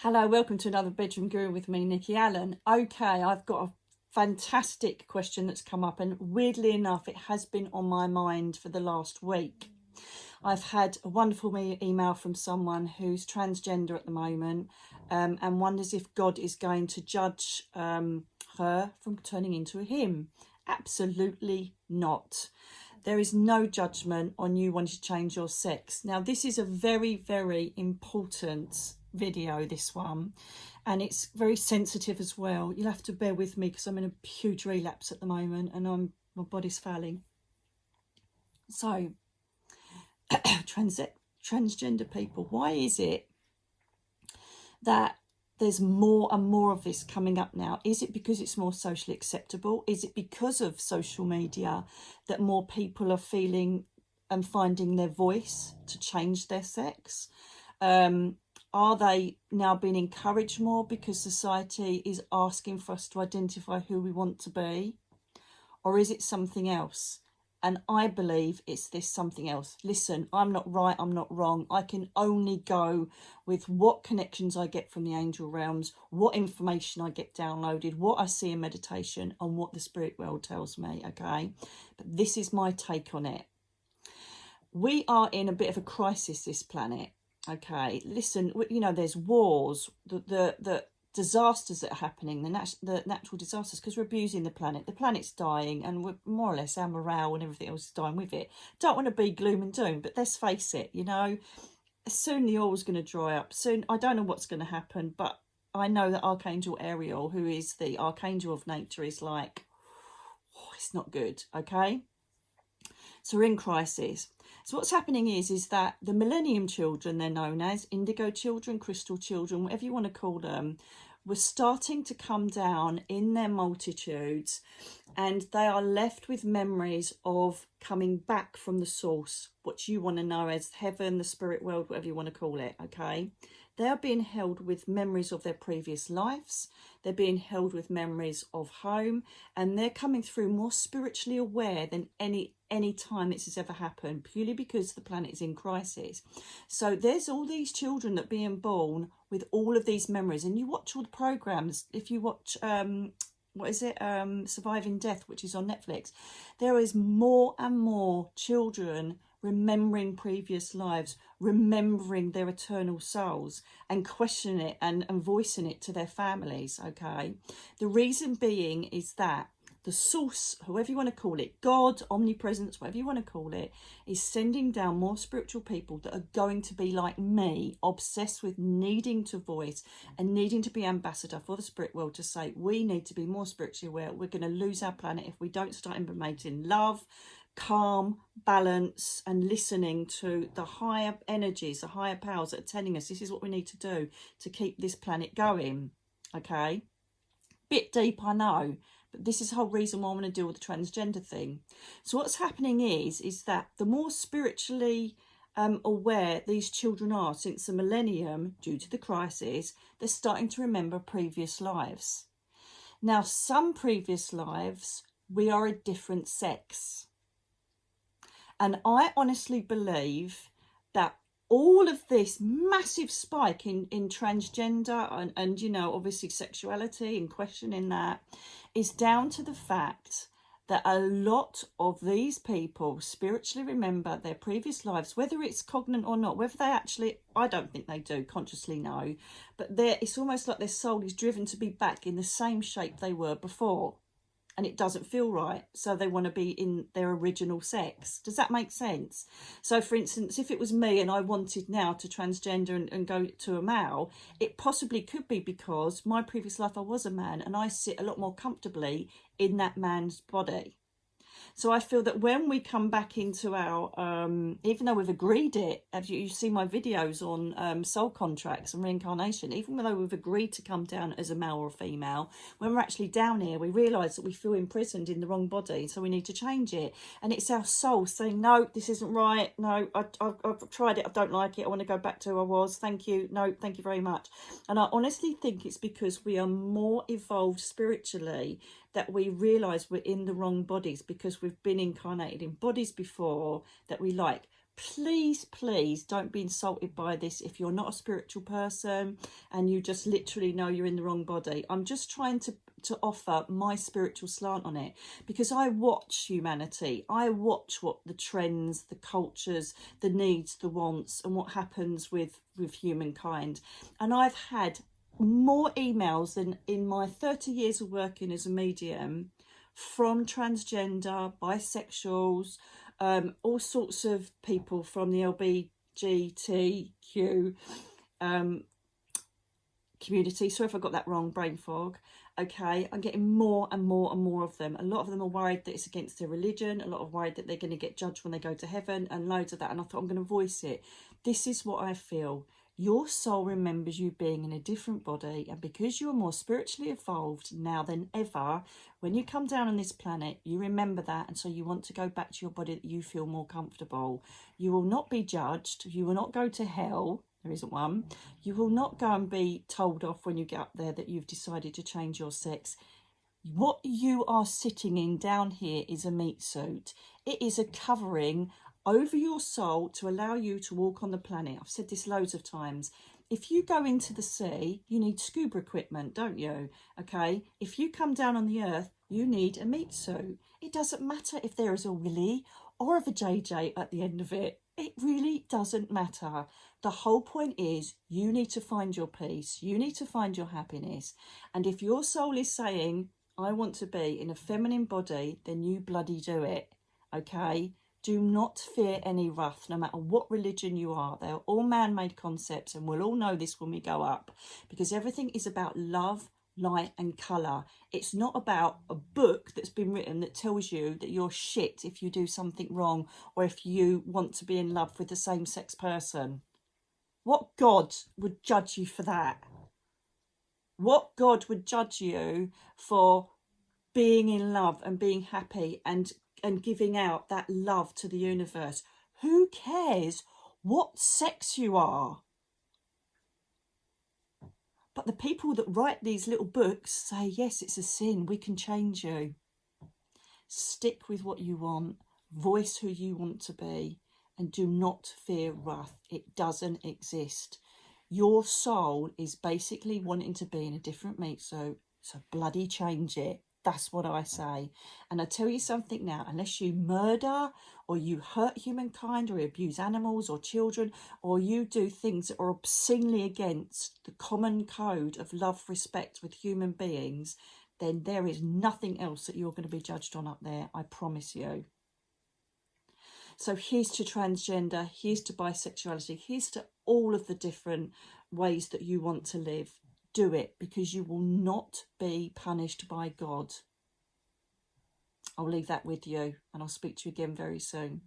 Hello, welcome to another Bedroom Guru with me, Nikki Allen. Okay, I've got a fantastic question that's come up, and weirdly enough, it has been on my mind for the last week. I've had a wonderful email from someone who's transgender at the moment and wonders if God is going to judge her from turning into a him. Absolutely not. There is no judgment on you wanting to change your sex. Now, this is a very, very important video, this one, and it's very sensitive as well. You'll have to bear with me because I'm in a huge relapse at the moment and my body's failing. So, transgender people, why is it that there's more and more of this coming up now? Is it because it's more socially acceptable? Is it because of social media that more people are feeling and finding their voice to change their sex? Are they now being encouraged more because society is asking for us to identify who we want to be? Or is it something else? And I believe it's this something else. Listen, I'm not right, I'm not wrong. I can only go with what connections I get from the angel realms, what information I get downloaded, what I see in meditation, and what the spirit world tells me, okay? But this is my take on it. We are in a bit of a crisis, this planet. Okay, listen, you know, there's wars, the disasters that are happening, the natural disasters, because we're abusing the planet. The planet's dying, and we're more or less, our morale and everything else is dying with it. Don't want to be gloom and doom, but let's face it, you know, soon the oil's going to dry up. Soon, I don't know what's going to happen, but I know that Archangel Ariel, who is the archangel of nature, is like, oh, it's not good, okay? So we're in crisis. So what's happening is that the Millennium Children, they're known as Indigo Children, Crystal Children, whatever you want to call them, were starting to come down in their multitudes, and they are left with memories of coming back from the source, what you want to know as heaven, the spirit world, whatever you want to call it, okay? They are being held with memories of their previous lives. They're being held with memories of home, and they're coming through more spiritually aware than any time this has ever happened, purely because the planet is in crisis. So there's all these children that are being born with all of these memories, and you watch all the programs. If you watch Surviving Death, which is on Netflix, there is more and more children remembering previous lives, remembering their eternal souls, and questioning it and voicing it to their families, okay? The reason being is that the source, whoever you want to call it, God, omnipresence, whatever you want to call it, is sending down more spiritual people that are going to be like me, obsessed with needing to voice and needing to be ambassador for the spirit world to say, we need to be more spiritually aware. We're going to lose our planet if we don't start implementing love, calm, balance, and listening to the higher energies, the higher powers that are telling us this is what we need to do to keep this planet going, okay? Bit deep, I know, but this is the whole reason why I want to deal with the transgender thing. So what's happening is that the more spiritually aware these children are since the millennium, due to the crisis, they're starting to remember previous lives. Now, some previous lives, we are a different sex. And I honestly believe that all of this massive spike in transgender and, you know, obviously sexuality and questioning that is down to the fact that a lot of these people spiritually remember their previous lives, whether it's cognate or not, whether they actually, I don't think they do consciously know, but it's almost like their soul is driven to be back in the same shape they were before. And it doesn't feel right, so they want to be in their original sex. Does that make sense? So, for instance, if it was me and I wanted now to transgender and go to a male, it possibly could be because my previous life I was a man and I sit a lot more comfortably in that man's body. So I feel that when we come back into our, even though we've agreed it, as you see my videos on soul contracts and reincarnation, even though we've agreed to come down as a male or a female, when we're actually down here, we realise that we feel imprisoned in the wrong body, so we need to change it. And it's our soul saying, no, this isn't right. No, I've tried it. I don't like it. I want to go back to who I was. Thank you. No, thank you very much. And I honestly think it's because we are more evolved spiritually that we realise we're in the wrong bodies, because we've been incarnated in bodies before that we like. Please, please don't be insulted by this if you're not a spiritual person and you just literally know you're in the wrong body. I'm just trying to offer my spiritual slant on it, because I watch humanity. I watch what the trends, the cultures, the needs, the wants, and what happens with humankind. And I've had more emails than in my 30 years of working as a medium from transgender, bisexuals, all sorts of people from the LBGTQ community. Sorry if I got that wrong, brain fog. Okay, I'm getting more and more and more of them. A lot of them are worried that it's against their religion. A lot of worried that they're going to get judged when they go to heaven, and loads of that. And I thought, I'm going to voice it. This is what I feel. Your soul remembers you being in a different body, and because you're more spiritually evolved now than ever, when you come down on this planet, you remember that, and so you want to go back to your body that you feel more comfortable. You will not be judged. You will not go to hell. There isn't one. You will not go and be told off when you get up there that you've decided to change your sex. What you are sitting in down here is a meat suit. It is a covering over your soul to allow you to walk on the planet. I've said this loads of times. If you go into the sea, you need scuba equipment, don't you? Okay. If you come down on the earth, you need a meat suit. It doesn't matter if there is a willy or a JJ at the end of it. It really doesn't matter. The whole point is you need to find your peace. You need to find your happiness. And if your soul is saying, I want to be in a feminine body, then you bloody do it. Okay? Do not fear any wrath, no matter what religion you are. They are all man-made concepts, and we'll all know this when we go up, because everything is about love, light and colour. It's not about a book that's been written that tells you that you're shit if you do something wrong, or if you want to be in love with the same-sex person. What God would judge you for that? What God would judge you for being in love and being happy and giving out that love to the universe? Who cares what sex you are? But the people that write these little books say, yes, it's a sin. We can change you. Stick with what you want. Voice who you want to be. And do not fear wrath. It doesn't exist. Your soul is basically wanting to be in a different meat suit. So bloody change it. That's what I say. And I tell you something now, unless you murder or you hurt humankind or abuse animals or children, or you do things that are obscenely against the common code of love, respect with human beings, then there is nothing else that you're going to be judged on up there. I promise you. So here's to transgender, here's to bisexuality, here's to all of the different ways that you want to live. Do it, because you will not be punished by God. I'll leave that with you, and I'll speak to you again very soon.